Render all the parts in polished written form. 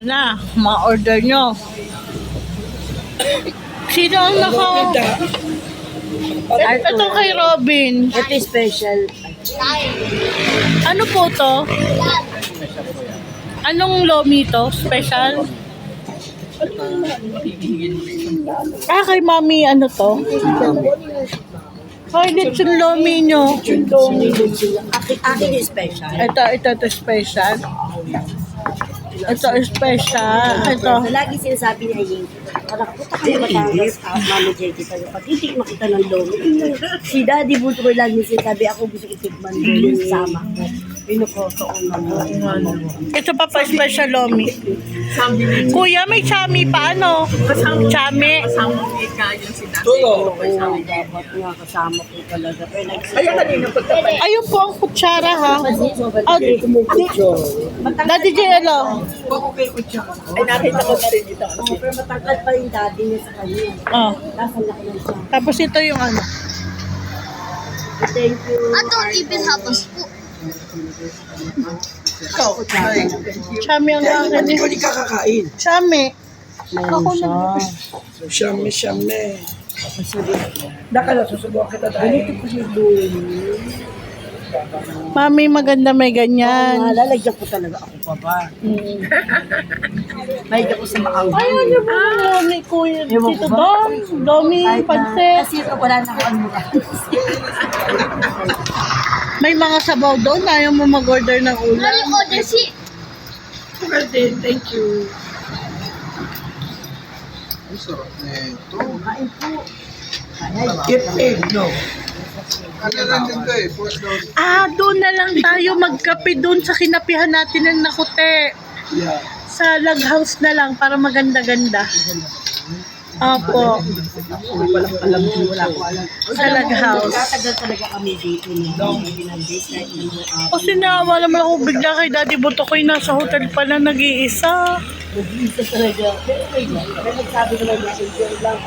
Na, ma-order nyo. Sino ang Ito kay Robin. Ito special. Ano po to? Anong lomi to? Special? Kay mami ano to? Ay, lechon lomi nyo. Akin yung special. Ito special. Ito special. Ito. Lagi sinasabi niya yung puta ka na Batangas, Mami Jackie sa'yo. Pag hindi makita ng lomi, si Daddy Bulto ko lagi sinasabi, ako gusto itigman doon yung sama ko. Pinukoto ko naman. Ito pa special lomi. Kuya, may chami pa ano? Chami. Oo, dapat nga kasama ko talaga. Ayun po ang kutsara ha. Daddy Jello. Ay, nakita ko na rin ito. Pero matangkad pa yung daddy niya sa kanya. Oh. Nasa laki ng siya. Tapos ito yung ano. Thank you. I don't even have a spoon. Chami ang akin. Hindi ko di kakakain. Chami. Ako na. Siyame. Daka na, susubukan kita tayo. Mami, maganda may ganyan. Lalagyan ko talaga ako pa ba. Lalagyan ko sa maang. Ay, ano ba yung lomi, kuya? Dito doon. Lomi, pansit. Kasi wala na akong mura. May mga sabaw doon. Ayaw mo mag-order ng ulam. Ano order si? Okay, thank you. Ang sarap na ito. Kain po. Get egg, no? Ano lang din ito eh. First dose. Doon na lang tayo magkape doon sa kinapihan natin ng Nakute. Yeah. Sa log house na lang para maganda-ganda. Opo. Wala ko alam. Sa log house. Tatagal talaga kami dito ni Kasi naawa naman ako bigla kay Daddy Butokoy nasa hotel pa na nag-iisa. Nag-iisa talaga. Pero okay lang. Pero nagsabi ko lang na enjoy lang.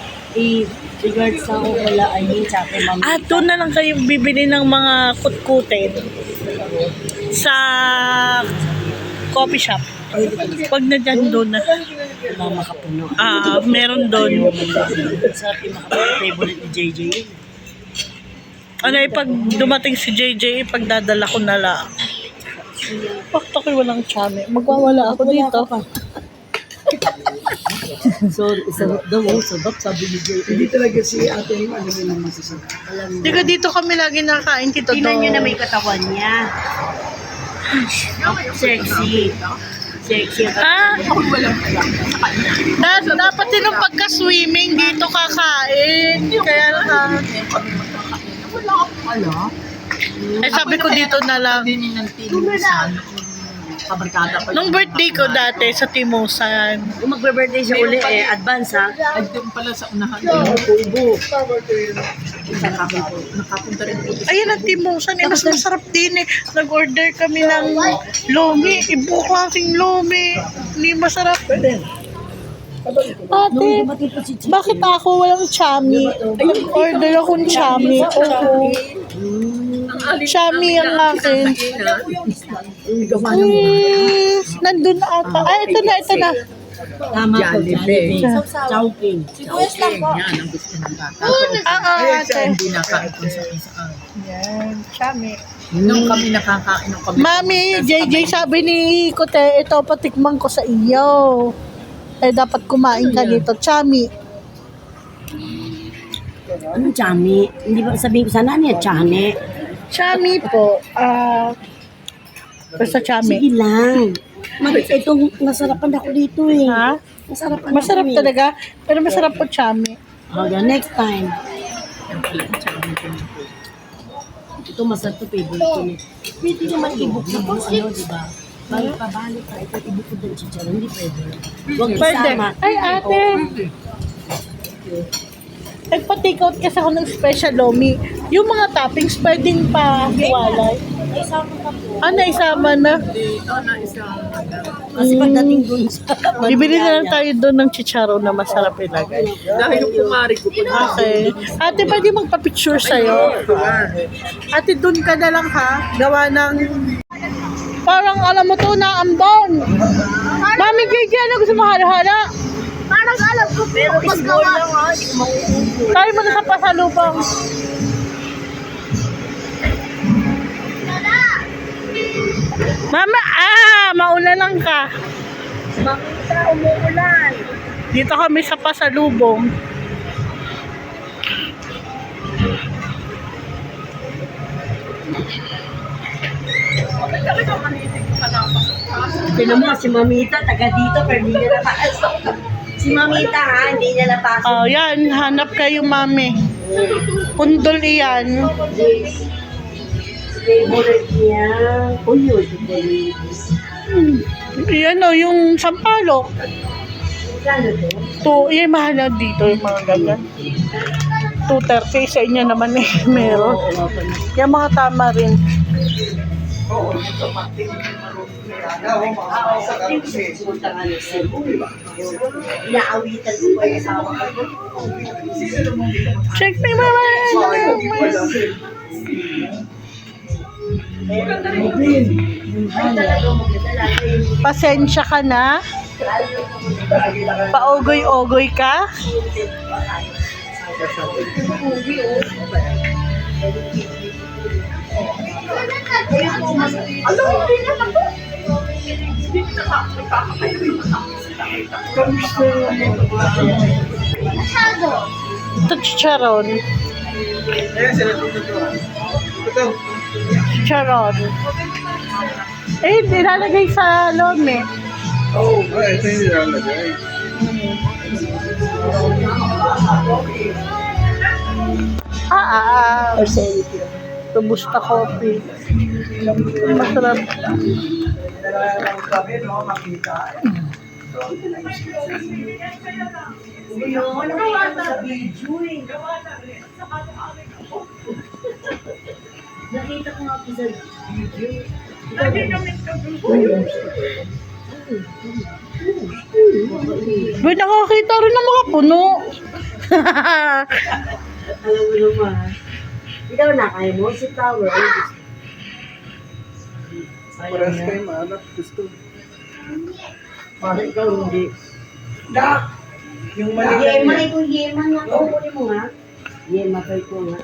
Regards sa ako wala ayun sa akin mami. Doon na lang kayo bibili ng mga kutkutin sa coffee shop. Pag na dyan doon na. Wala makapuno. Meron doon. Sarap yung favorite ni JJ yun. Ano pag dumating si JJ, pagdadala ko na lang. Bakit ako'y walang chame? Magwawala ako dito. So, sarap daw. Sarap sabi ni JJ. Hindi talaga si ate yung ano yun ang masasabi. Diga dito kami lagi nakain dito. Tingnan nyo na may katawan niya. Sexy. Sexy. Dapat din ang pagka-swimming dito kakain. Kaya Wala akong alam. sabi ko dito na lang. Hindi ng tinisan. Kabarkada pa. Nung birthday ko dati sa Timosan. Kung magbe-birthday siya uli, advance ha. Ay, doon pala sa unahan. Tubo. Nakapunta rin po. Ayun ang Timosan. Mas masarap din eh. Nag-order kami ng lomi. Ibukaking lomi. Hindi masarap. Ate, bakit ako walang chami? Order akong chami. Oo. Chami ang akin. Nandun na ata. Ito na. Tama ko. Jollibee. Chowking. Yan ang gusto ng bata. Ate. Hindi nakain kung saan. Yan, chami. Nung kami nakakain, nung kami. Mami, JJ sabi ni Kote, ito patikman ko sa iyo. Dapat kumain ka dito, chami. Anong chami? Hindi ba sabihin ko sana niya chane? Chami po. Basta chami. Sige lang. Itong nasarapan ako dito eh. Ha? Masarap talaga. Pero masarap po chami. Next time. Ito masarap to favorite ko ni. Pwede naman i-book na kung ano, di ba? Balik ka, ito i-book ko din chicharon. Hindi pwede. Huwag Pwede. isama. Ay, ate. Nagpa-take out kasi ako ng special lomi. Yung mga toppings, pwedeng pa hiwalay. Naisama na. Kasi pagdating dun sa... Bibili na lang tayo doon ng chicharon na masarap ilagay. Dahil yung kumari ko. Okay. Ate, pwede magpa-picture sa'yo. Ate, doon ka na lang ha. Gawa ng... Parang alam mo to na ambon. Mami JJ, ano gusto mo halo-halo? Parang alam ko pero Small lang ha, hindi ko makukuha. Tayo mo na sa pasalubong. Mama, maulan lang ka. Makita, umuulan. Dito kami sa pasalubong. Tinan mo, si Mamita, taga dito, pero hindi niya napasok. Si Mamita ha, hindi niya napasok. Oh, yan, hanap kayo, mami. Pundol iyan. Favorite niya. Uy, Yan o, yung sampalok. Kano to? Yan, mahal na dito yung mga ganyan. 230 sa inyo naman eh, meron. Yung mga tama rin. Inaawitan ko pa yung asawa ko. Check me, mama. Pasensya ka na. Paogoy-ogoy ka. Masyado. Ito chicharon. Ayan, sila tututuan. Ito. Chicharon. Eh, nilalagay sa lome. Oh, ito yung nilalagay. Robusta coffee. Masarap. Sa video eh. Nakita ko nga po sa video. Ba't nakakita rin ng mga puno? Alam mo naman. Ikaw na, kaya mo si Tower. Parang kayo maanak. Gusto. Para ikaw hindi. Yung Yema, ito yema nga. Kukunin mo nga. Yema, kayo ko nga.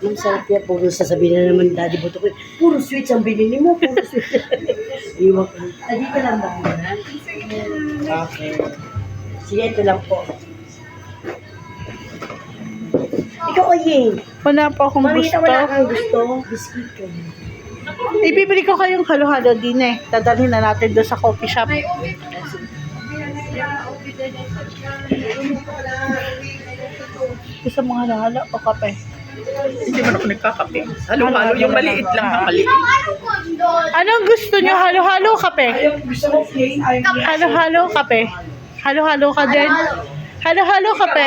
Ang sarap yan. Puro sasabihin na naman, Daddy Buto ko. Puro sweets ang binili mo. Puro sweets. Iwan ko. Dito lang ba? Okay. Sige, ito lang po. Ikaw, Oyeng. Wala pa akong Mamita, gusto. wala kang gusto. Biscuit ka. Ibibili ko kayong halo-halo din eh. Dadalhin na natin doon sa coffee shop. Gusto mo halo-halo o kape? Hindi man ako nagkakape. Halo-halo yung maliit lang na maliit. Anong gusto nyo? Halo-halo o kape? Halo-halo kape? Halo-halo ka din? Halo-halo kape?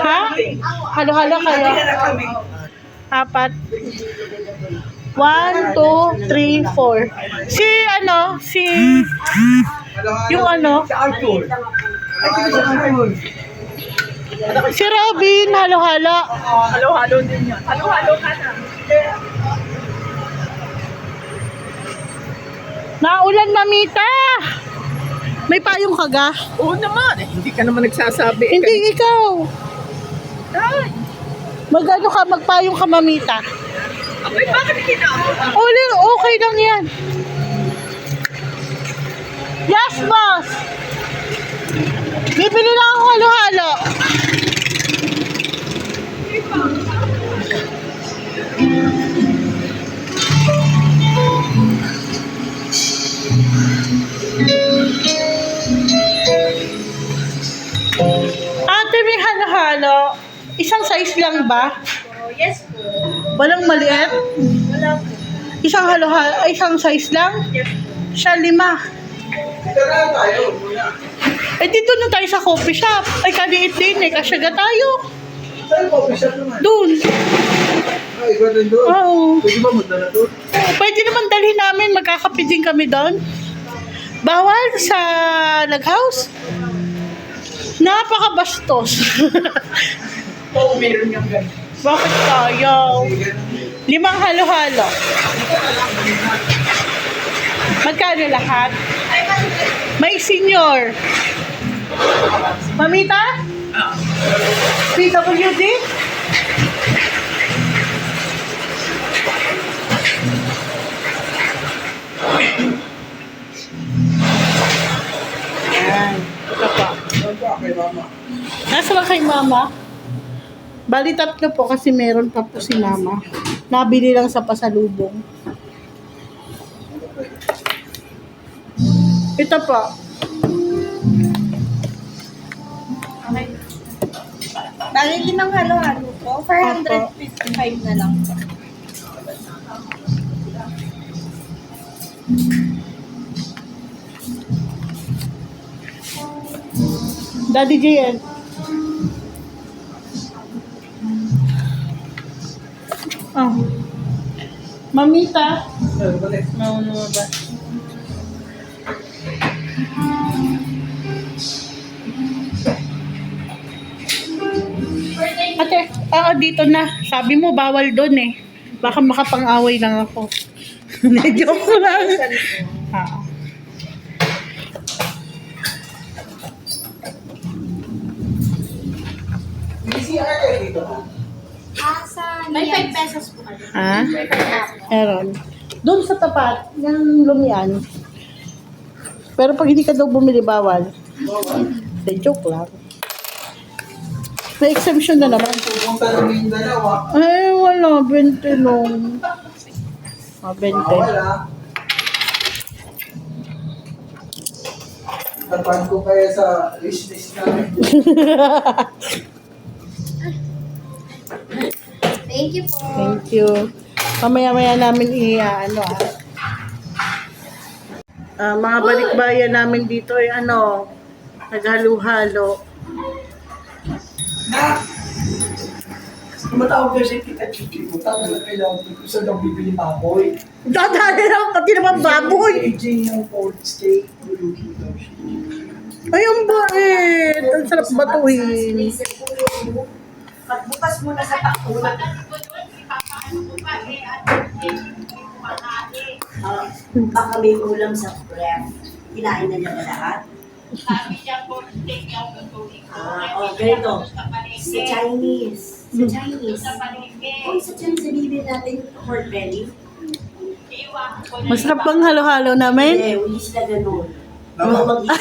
Ha? Halo-halo kayo? 4. 1, 2, 3, 4. Si ano? Si... Yung ano? Si Robin, halo-halo. Halo-halo din yan. Halo-halo ka na. Naulan, mamita. May payong ka ga? Oo naman. Hindi ka naman nagsasabi. Hindi, ikaw. Ay, Magano ka, magpayong ka, mamita. abay, bakit hindi na ako? Okay lang yan. Yes, boss. Bibili lang ako halo-halo. Ate, may halo-halo. Isang size lang ba? Yes po. Walang maliit? Wala po. Isang halo-halo, isang size lang? Siya 5. Dito na tayo. Muna. Eh, dito na tayo sa coffee shop. Ay, kaliit din eh. Kasyaga tayo. Saan po? Bisa naman. Doon. Ay, iba din doon. Oo. Pwede ba magdala doon? Pwede naman dalhin namin. Magkakape din kami doon. Bawal sa nag-house. Napakabastos. Oo, meron yung ganun. Bakit tayo? 5 halo-halo. Magkano lahat? May senior. Mamita? PWD? Ayan. Ito pa. Ano ba kay mama? Nasa ba kay mama? Bali tatlo po kasi meron pa po si mama. Nabili lang sa pasalubong. Ito po. Dahil ng halo-halo po, 455 na lang po. Daddy JN. Oh. Mamita. Ano ba rin? No, ba? Ate, dito na. Sabi mo, bawal doon eh. Baka makapang-away lang ako. Joke ko lang. Busy ka kayo dito. May 5 pesos po kayo. Ha? Meron. Doon sa tapat, yung lumian. Pero pag hindi ka daw bumili, bawal. De joke lang. May exemption na naman. Pupunta namin yung dalawa. Ay, wala. 20 lang. 20. Wala. Tapan ko kaya sa wish list namin. Thank you po. Thank you. Mamaya-maya namin mga balikbayan namin dito ay naghalo-halo. Tumatawag kayo sa kita Chichi mo. Tama na kailangan ko sa daw bibili baboy. Dadali lang pati naman baboy. AJ ng pork steak. Luluto daw siya. Ayun ba eh. Ang sarap batuhin. Pagbukas mo na sa takulan. Baka may ulam sa prep. Kinain na niya ba lahat? Ganito. Sa Chinese. Sa Chinese. Kung sa Chinese, sabihin natin pork belly. Masarap bang halo-halo namin? Hindi sila ganun. Yung mag-iina.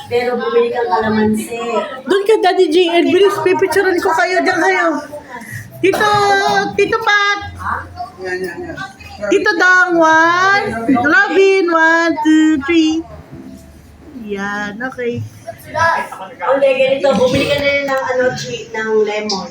Pero bumili kang kalamansi. Doon ka, Daddy JN. Bilis, pipicturean ko kayo. Diyan kayo. Tito Pat. Yan. Tito Dong, 1. Robin, 1, 2, 3. Yan, okay. Hindi, ganito. Bumili ka na rin ng, ng lemon.